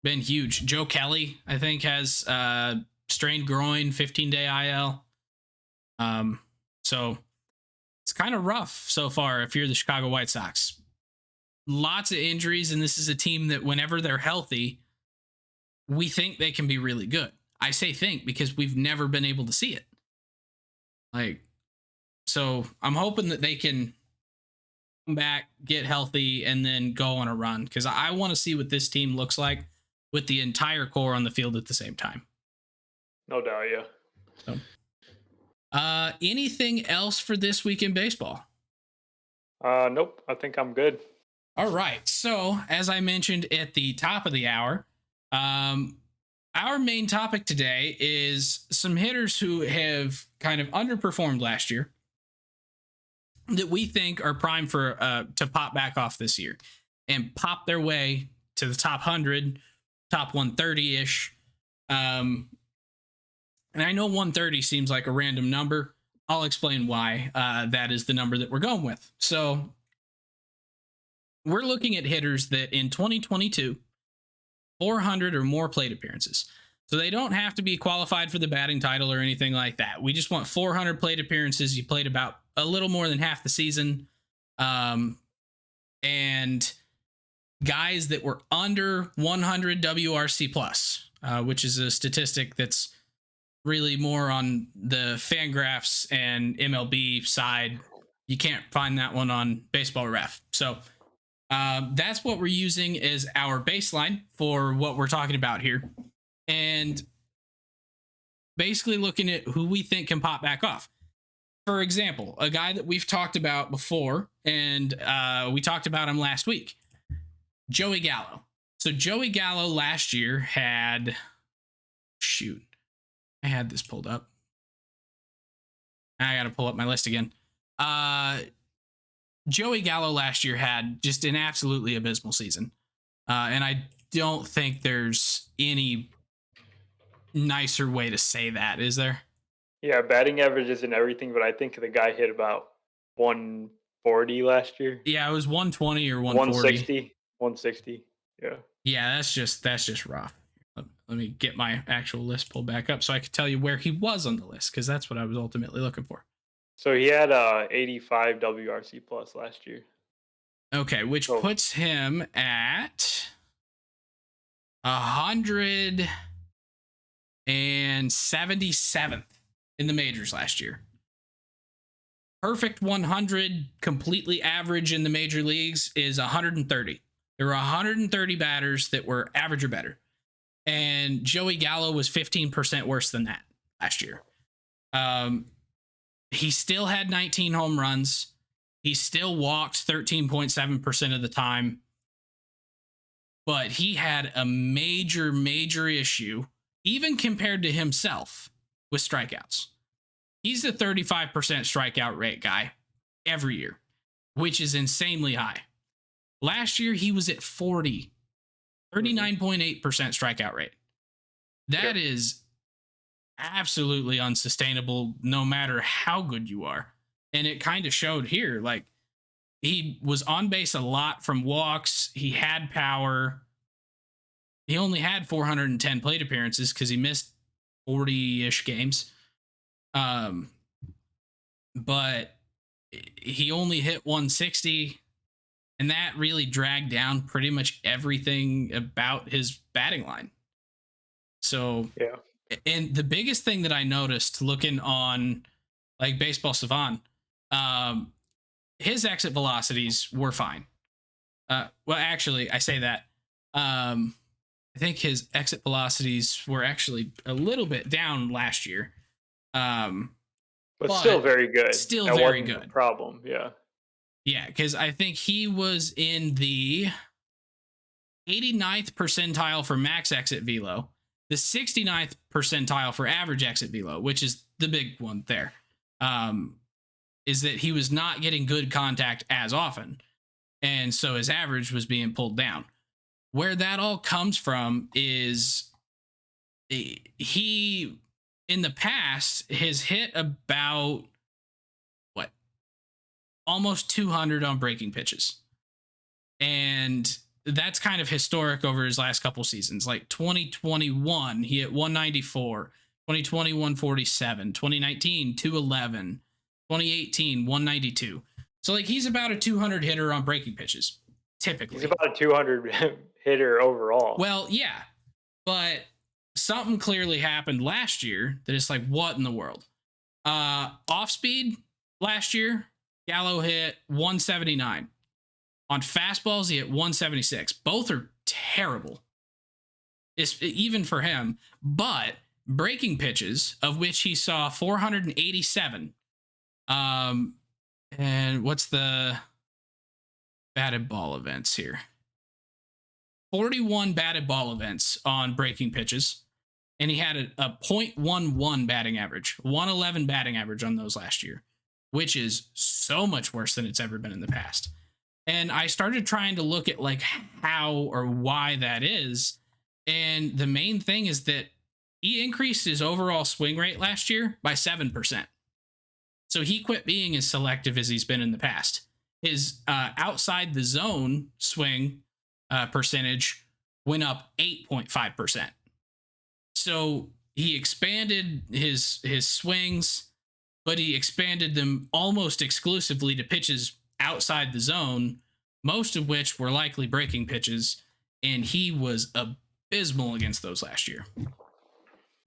huge. Joe Kelly, I think, has strained groin, 15-day IL. So it's kind of rough so far if you're the Chicago White Sox. Lots of injuries, and this is a team that whenever they're healthy, we think they can be really good. I say think because we've never been able to see it. So I'm hoping that they can come back, get healthy, and then go on a run because I want to see what this team looks like with the entire core on the field at the same time. No doubt, yeah. So, anything else for this week in baseball? Nope. I think I'm good. All right. So, as I mentioned at the top of the hour, our main topic today is some hitters who have kind of underperformed last year that we think are primed for to pop back off this year and pop their way to the top 100, top 130-ish. And I know 130 seems like a random number. I'll explain why that is the number that we're going with. So we're looking at hitters that in 2022, 400 or more plate appearances. So they don't have to be qualified for the batting title or anything like that. We just want 400 plate appearances. You played about a little more than half the season. And guys that were under 100 WRC plus, which is a statistic that's really more on the Fangraphs and MLB side. You can't find that one on Baseball Ref. So that's what we're using as our baseline for what we're talking about here. And basically looking at who we think can pop back off. For example, a guy that we've talked about before, and we talked about him last week, Joey Gallo. So Joey Gallo last year had, shoot, I had this pulled up. I got to pull up my list again. Joey Gallo last year had just an absolutely abysmal season. And I don't think there's any nicer way to say that, is there? Yeah, batting averages and everything, but I think the guy hit about 140 last year. Yeah, it was 120 or 140. 160. 160. Yeah. Yeah, that's just rough. Let me get my actual list pulled back up so I could tell you where he was on the list, because that's what I was ultimately looking for. So he had 85 WRC plus last year. Okay, which puts him at 177th in the majors last year. Perfect 100, completely average in the major leagues is 130. There were 130 batters that were average or better. And Joey Gallo was 15% worse than that last year. He still had 19 home runs. He still walked 13.7% of the time. But he had a major, major issue, even compared to himself, with strikeouts. He's a 35% strikeout rate guy every year, which is insanely high. Last year, he was at 39.8% strikeout rate. That is absolutely unsustainable, no matter how good you are. And it kind of showed here. Like, he was on base a lot from walks. He had power. He only had 410 plate appearances because he missed 40-ish games. But he only hit 160. And that really dragged down pretty much everything about his batting line. So, yeah. And the biggest thing that I noticed looking on like Baseball Savant, his exit velocities were fine. Well, actually, I say that. I think his exit velocities were actually a little bit down last year. But still very good. Still that very good. Problem, yeah. Yeah, because I think he was in the 89th percentile for max exit velo, the 69th percentile for average exit velo, which is the big one there. Is that he was not getting good contact as often. And so his average was being pulled down. Where that all comes from is he, in the past, has hit about almost 200 on breaking pitches. And that's kind of historic over his last couple seasons. Like 2021, he hit 194, 2020, 147, 2019, 211, 2018, 192. So like he's about a 200 hitter on breaking pitches, typically. He's about a 200 hitter overall. Well, yeah, but something clearly happened last year that is like, what in the world? Off speed last year, Gallo hit 179. On fastballs, he hit 176. Both are terrible. It's even for him. But breaking pitches, of which he saw 487. And what's the batted ball events here? 41 batted ball events on breaking pitches. And he had a .11 batting average, 111 batting average on those last year, which is so much worse than it's ever been in the past. And I started trying to look at like how or why that is. And the main thing is that he increased his overall swing rate last year by 7%. So he quit being as selective as he's been in the past. His outside the zone swing percentage went up 8.5%. So he expanded his swings, but he expanded them almost exclusively to pitches outside the zone, most of which were likely breaking pitches, and he was abysmal against those last year.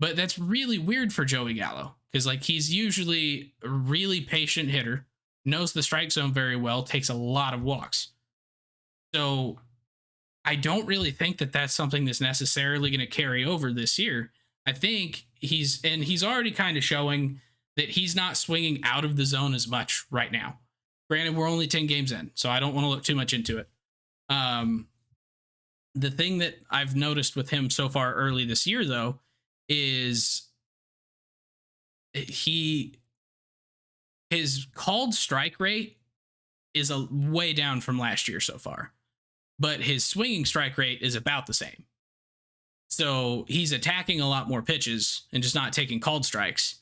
But that's really weird for Joey Gallo because like he's usually a really patient hitter, knows the strike zone very well, takes a lot of walks. So I don't really think that that's something that's necessarily going to carry over this year. I think he's already kind of showing that he's not swinging out of the zone as much right now. Granted, we're only 10 games in, so I don't want to look too much into it. Um, the thing that I've noticed with him so far early this year, though, is his called strike rate is a way down from last year so far, but his swinging strike rate is about the same. So he's attacking a lot more pitches and just not taking called strikes.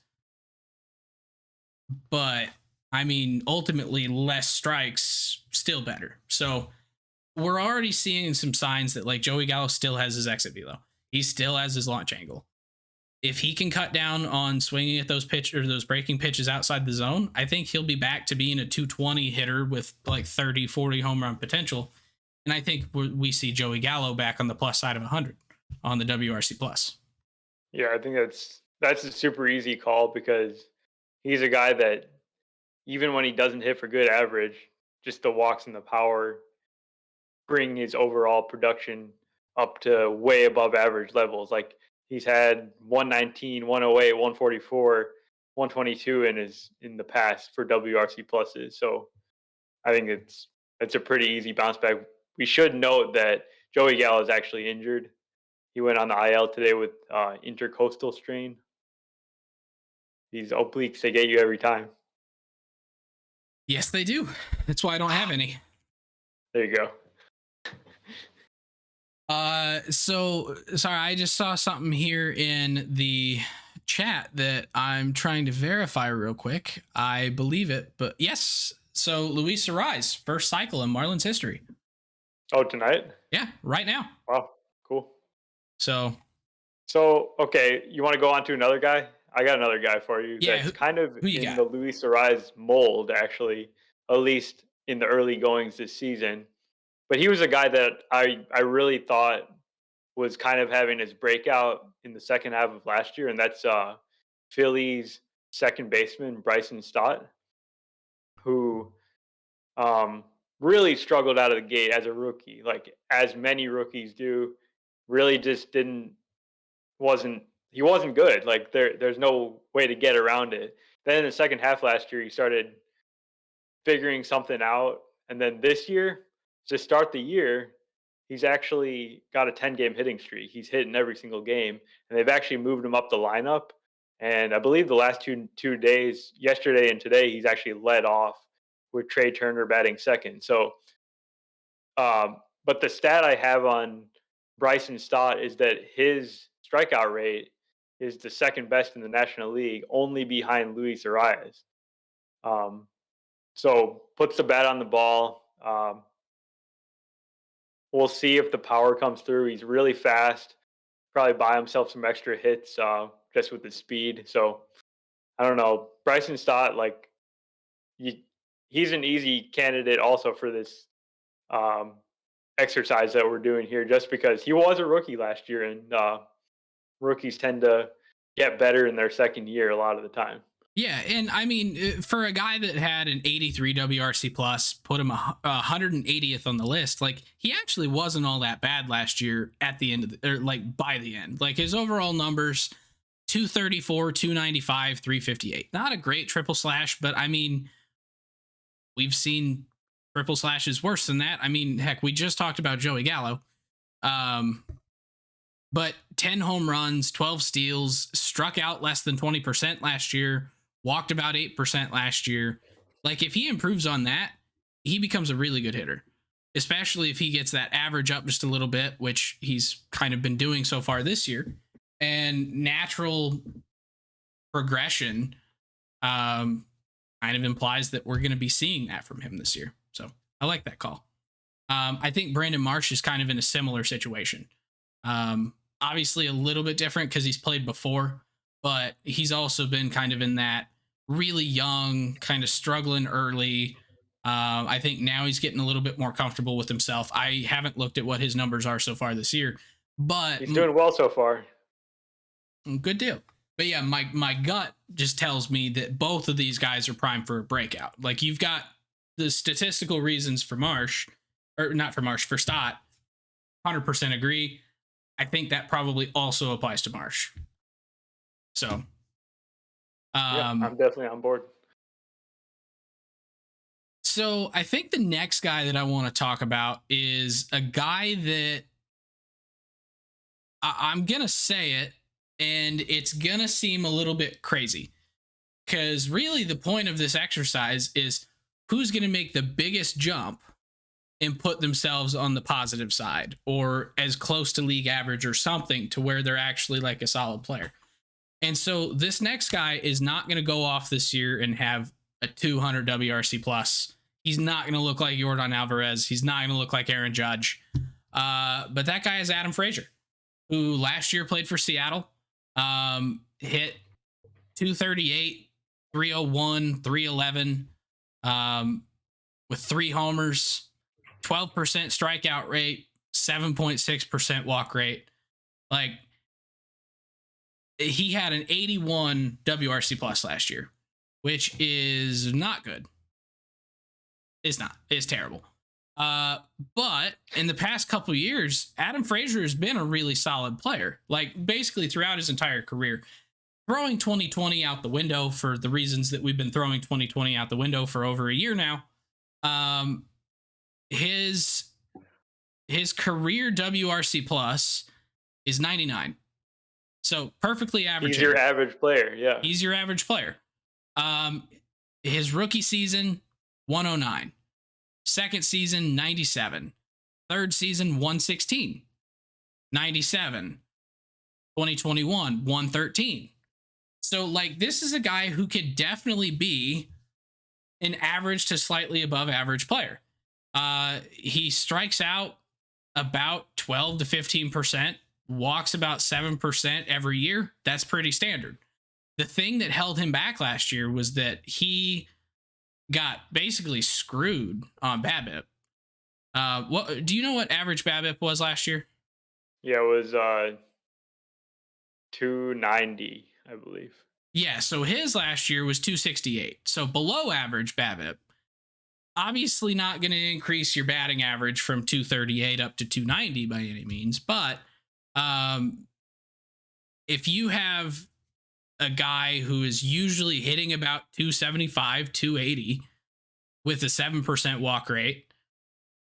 But I mean, ultimately, less strikes, still better. So we're already seeing some signs that like Joey Gallo still has his exit velo. He still has his launch angle. If he can cut down on swinging at those those breaking pitches outside the zone, I think he'll be back to being a 220 hitter with like 30, 40 home run potential. And I think we see Joey Gallo back on the plus side of 100 on the WRC plus. Yeah, I think that's a super easy call because he's a guy that even when he doesn't hit for good average, just the walks and the power bring his overall production up to way above average levels. Like he's had 119, 108, 144, 122 in the past for WRC pluses. So I think it's a pretty easy bounce back. We should note that Joey Gallo is actually injured. He went on the IL today with intercostal strain. These obliques, they get you every time. Yes, they do. That's why I don't have any. There you go. So sorry, I just saw something here in the chat that I'm trying to verify real quick. I believe it, but yes. So Luis Arraez, first cycle in Marlins history. Oh, tonight? Yeah, right now. Wow, cool. So okay, you want to go on to another guy? I got another guy for you. Yeah, that's kind of in got? the Luis Arraez mold, actually, at least in the early goings this season. But he was a guy that I really thought was kind of having his breakout in the second half of last year, and that's Phillies second baseman Bryson Stott, who really struggled out of the gate as a rookie, like as many rookies do. Really, just wasn't good. Like there's no way to get around it. Then in the second half last year, he started figuring something out, and then this year, to start the year, he's actually got a 10-game hitting streak. He's hitting every single game, and they've actually moved him up the lineup. And I believe the last two days, yesterday and today, he's actually led off with Trey Turner batting second. So, but the stat I have on Bryson Stott is that his strikeout rate is the second best in the National League, only behind Luis Arraez. So puts the bat on the ball. We'll see if the power comes through. He's really fast. Probably buy himself some extra hits just with his speed. So I don't know. Bryson Stott, like he's an easy candidate also for this exercise that we're doing here, just because he was a rookie last year, and rookies tend to get better in their second year a lot of the time. Yeah, and I mean, for a guy that had an 83 WRC plus, put him 180th on the list, like he actually wasn't all that bad last year at the end of the, or like by the end. Like his overall numbers, 234, 295, 358. Not a great triple slash, but I mean, we've seen triple slashes worse than that. I mean, heck, we just talked about Joey Gallo. But 10 home runs, 12 steals, struck out less than 20% last year, walked about 8% last year. Like if he improves on that, he becomes a really good hitter, especially if he gets that average up just a little bit, which he's kind of been doing so far this year. And natural progression kind of implies that we're going to be seeing that from him this year. So I like that call. I think Brandon Marsh is kind of in a similar situation. Obviously a little bit different because he's played before, but he's also been kind of in that really young, kind of struggling early. I think now he's getting a little bit more comfortable with himself. I haven't looked at what his numbers are so far this year, but he's doing well so far. Good deal. But yeah, my gut just tells me that both of these guys are primed for a breakout. Like you've got the statistical reasons for Marsh, or not for Marsh, for Stott. 100% agree. I think that probably also applies to Marsh. So, Yeah, um, I'm definitely on board. so I think the next guy that I want to talk about is a guy that I'm gonna say it, and it's gonna seem a little bit crazy because really the point of this exercise is who's gonna make the biggest jump and put themselves on the positive side or as close to league average or something to where they're actually like a solid player. And so this next guy is not going to go off this year and have a 200 WRC plus. He's not going to look like Jordan Alvarez. He's not going to look like Aaron Judge. But that guy is Adam Frazier, who last year played for Seattle, hit 238, 301, 311, with 3 homers, 12% strikeout rate, 7.6% walk rate. Like he had an 81 WRC plus last year, which is not good. It's not. It's terrible. But in the past couple of years, Adam Frazier has been a really solid player. Like basically throughout his entire career, throwing 2020 out the window for the reasons that we've been throwing 2020 out the window for over a year now. His career WRC plus is 99. So perfectly average. He's your average player. Yeah. He's your average player. His rookie season, 109. Second season, 97. Third season, 116. 97. 2021, 113. So, like, this is a guy who could definitely be an average to slightly above average player. He strikes out about 12 to 15%, walks about 7% every year. That's pretty standard. The thing that held him back last year was that he got basically screwed on BABIP. What do you know what average BABIP was last year? Yeah, it was 290, I believe. Yeah, so his last year was 268. So below average BABIP. Obviously not going to increase your batting average from 238 up to 290 by any means, but if you have a guy who is usually hitting about 275, 280 with a 7% walk rate,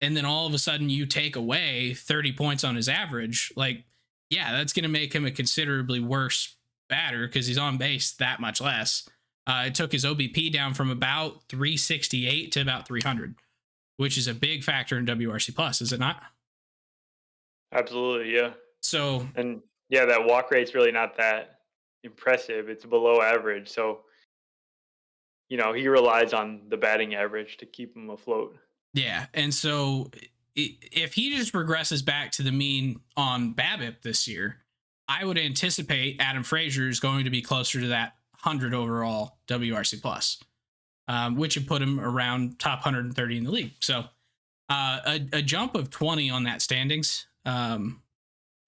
and then all of a sudden you take away 30 points on his average, like, yeah, that's going to make him a considerably worse batter because he's on base that much less. It took his OBP down from about 368 to about 300, which is a big factor in WRC plus, is it not? Absolutely, yeah. So, And yeah, that walk rate's really not that impressive. It's below average. So, he relies on the batting average to keep him afloat. yeah. And so if he just regresses back to the mean on BABIP this year, I would anticipate Adam Frazier is going to be closer to that 100 overall WRC plus, which would put him around top 130 in the league. So a jump of 20 on that standings. And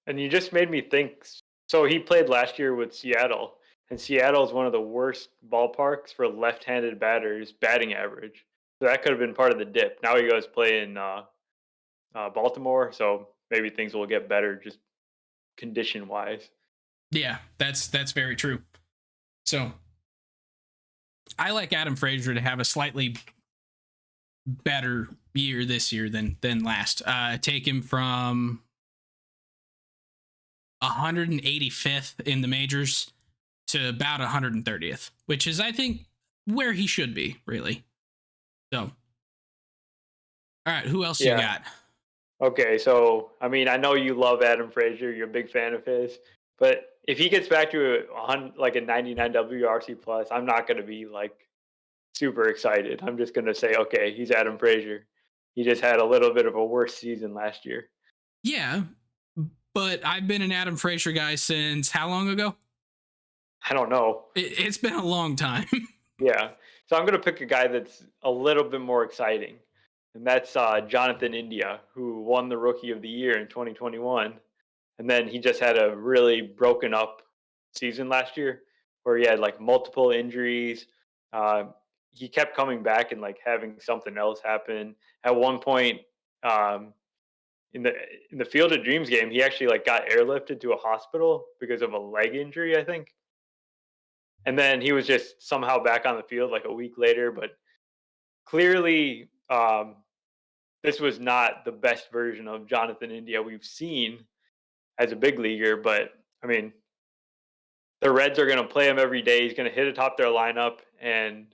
you just made me think. So he played last year with Seattle, and Seattle is one of the worst ballparks for left-handed batters batting average. So that could have been part of the dip. Now he goes play in Baltimore, so maybe things will get better just condition-wise. Yeah, that's very true. So I like Adam Frazier to have a slightly better year this year than last. Take him from 185th in the majors to about 130th, which is, I think, where he should be, really. So, all right, who else you got? Okay, so I mean, I know you love Adam Frazier. You're a big fan of his, but if he gets back to like a 99 WRC plus, I'm not going to be like super excited. I'm just going to say, okay, he's Adam Frazier. He just had a little bit of a worse season last year. Yeah, but I've been an Adam Frazier guy since how long ago? I don't know. It's been a long time. Yeah. So I'm going to pick a guy that's a little bit more exciting. And that's Jonathan India, who won the Rookie of the Year in 2021. And then he just had a really broken up season last year, where he had like multiple injuries. Uh, he kept coming back and like having something else happen. At one point, um, in the in the Field of Dreams game, he actually like got airlifted to a hospital because of a leg injury, I think. And then he was just somehow back on the field like a week later. But clearly, this was not the best version of Jonathan India we've seen as a big leaguer. But I mean, the Reds are going to play him every day. He's going to hit atop their lineup, and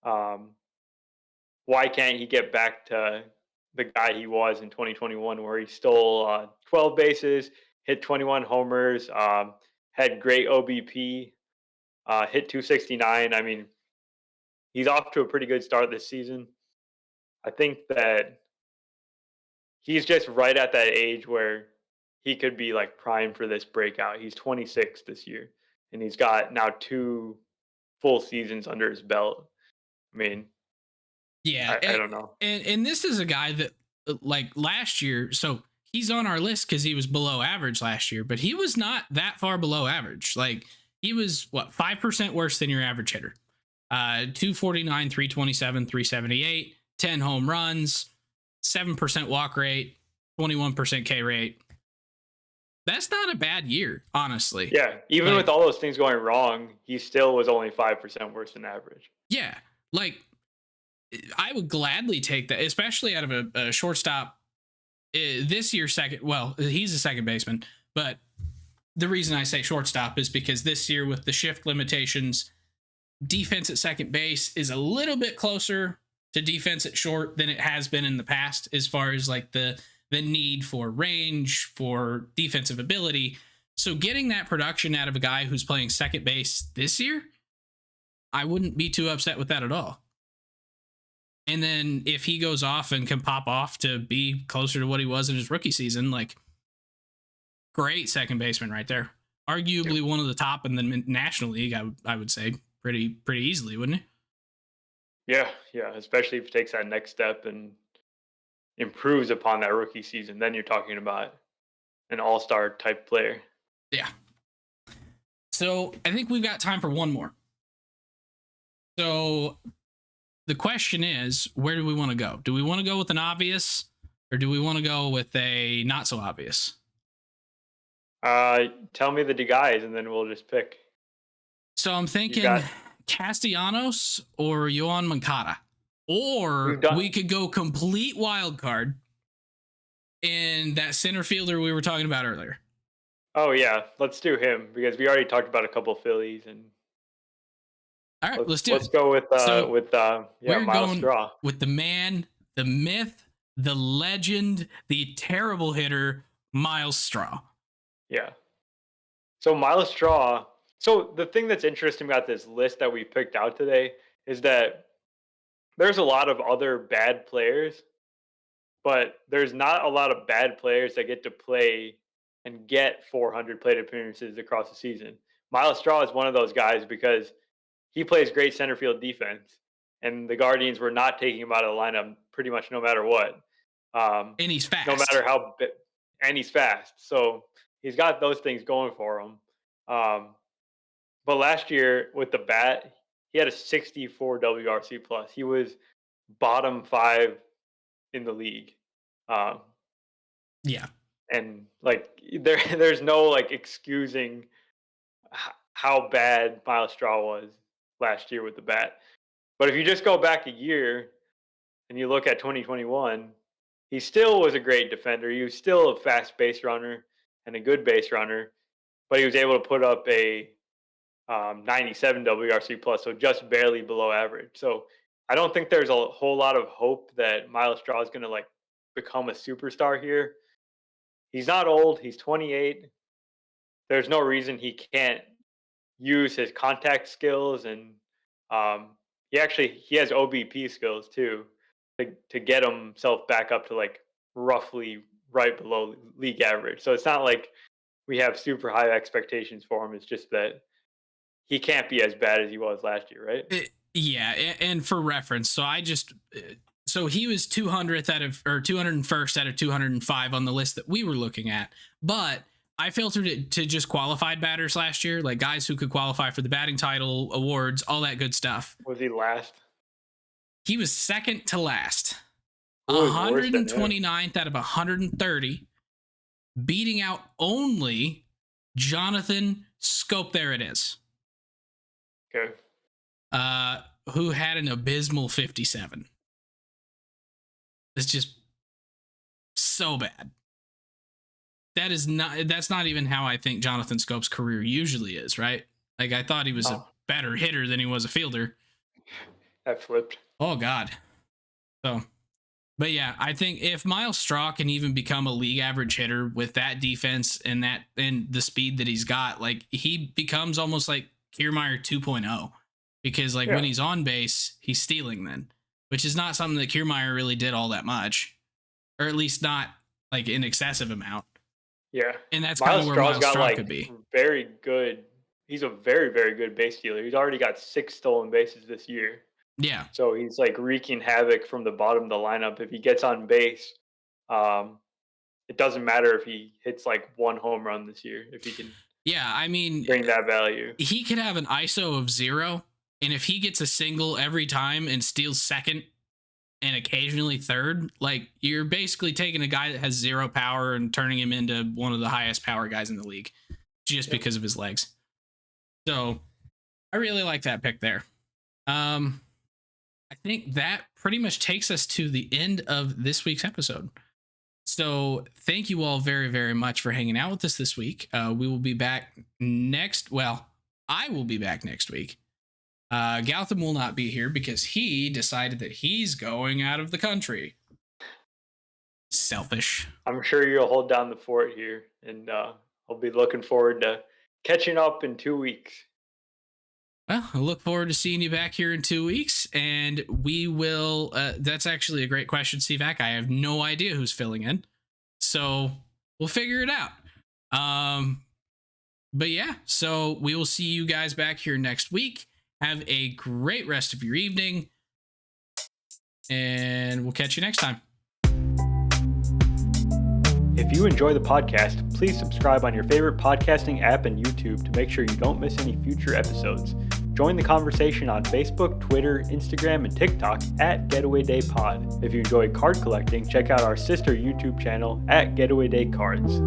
um, why can't he get back to the guy he was in 2021, where he stole 12 bases, hit 21 homers, had great OBP, hit 269. I mean, he's off to a pretty good start this season. I think that he's just right at that age where he could be like prime for this breakout. He's 26 this year, and he's got now 2 full seasons under his belt. I mean, Yeah, I don't know. And this is a guy that like last year, so he's on our list because he was below average last year, but he was not that far below average. Like he was what 5% worse than your average hitter. 249, 327, 378, 10 home runs, 7% walk rate, 21% K rate. That's not a bad year, honestly. Yeah, even like, with all those things going wrong, he still was only 5% worse than average. Yeah, like I would gladly take that, especially out of a shortstop. This year's second, well, he's a second baseman, but the reason I say shortstop is because this year with the shift limitations, defense at second base is a little bit closer to defense at short than it has been in the past, as far as like the need for range, for defensive ability. So getting that production out of a guy who's playing second base this year, I wouldn't be too upset with that at all. And then if he goes off and can pop off to be closer to what he was in his rookie season, like great second baseman right there. Arguably one of the top in the National League, I would say pretty easily, wouldn't he? Yeah, especially if he takes that next step and improves upon that rookie season, then you're talking about an all-star type player. Yeah. So I think we've got time for one more. So the question is, where do we want to go? Do we want to go with an obvious, or do we want to go with a not so obvious? Tell me the guys, and then we'll just pick. So I'm thinking Castellanos or Yoan Moncada. Or we could go complete wild card in that center fielder we were talking about earlier. Oh yeah, let's do him because we already talked about a couple of Phillies, and all right, let's do it. Let's go with Myles Straw. With the man, the myth, the legend, the terrible hitter, Myles Straw. Yeah. So Myles Straw. So the thing that's interesting about this list that we picked out today is that there's a lot of other bad players, but there's not a lot of bad players that get to play and get 400 plate appearances across the season. Myles Straw is one of those guys because he plays great center field defense, and the Guardians were not taking him out of the lineup pretty much no matter what. And he's fast. No matter how, and he's fast. So he's got those things going for him. But last year with the bat, he had a 64 WRC plus. He was bottom 5 in the league. Yeah. And like there's no like excusing how bad Myles Straw was last year with the bat. But if you just go back a year and you look at 2021, he still was a great defender. He was still a fast base runner and a good base runner, but he was able to put up a 97 WRC plus, so just barely below average. So I don't think there's a whole lot of hope that Myles Straw is going to like become a superstar here. He's not old. He's 28. There's no reason he can't use his contact skills, and he has OBP skills too to get himself back up to like roughly right below league average. So it's not like we have super high expectations for him. It's just that he can't be as bad as he was last year, right? Yeah, and for reference, so he was 200th 201st out of 205 on the list that we were looking at, but I filtered it to just qualified batters last year, like guys who could qualify for the batting title, awards, all that good stuff. Was he last? He was second to last. Who was worse than him? 129th out of 130, beating out only Jonathan Scope. There it is. Okay. Who had an abysmal 57. It's just so bad. That's not even how I think Jonathan Scope's career usually is, right? Like, I thought he was a better hitter than he was a fielder. That flipped. Oh, God. So, but yeah, I think if Miles Straw can even become a league average hitter with that defense and the speed that he's got, like, he becomes almost like Kiermaier 2.0, because like when he's on base, he's stealing then, which is not something that Kiermaier really did all that much, or at least not like an excessive amount. Yeah. And that's kind of where Miles Straw could be. Very good. He's a very, very good base stealer. He's already got 6 stolen bases this year. Yeah. So he's like wreaking havoc from the bottom of the lineup. If he gets on base, it doesn't matter if he hits like 1 home run this year. If he can, I mean, bring that value. He could have an ISO of 0, and if he gets a single every time and steals second and occasionally third, like, you're basically taking a guy that has 0 power and turning him into one of the highest power guys in the league just because of his legs. So I really like that pick there. I think that pretty much takes us to the end of this week's episode. So thank you all very, very much for hanging out with us this week. We will be back I will be back next week. Gautam will not be here because he decided that he's going out of the country. Selfish. I'm sure you'll hold down the fort here, and I'll be looking forward to catching up in 2 weeks. Well, I look forward to seeing you back here in 2 weeks, and we will, that's actually a great question, CVAC. I have no idea who's filling in, so we'll figure it out. But yeah, so we will see you guys back here next week. Have a great rest of your evening, and we'll catch you next time. If you enjoy the podcast, please subscribe on your favorite podcasting app and YouTube to make sure you don't miss any future episodes. Join the conversation on Facebook, Twitter, Instagram, and TikTok at Getaway Day Pod. If you enjoy card collecting, check out our sister YouTube channel at Getaway Day Cards.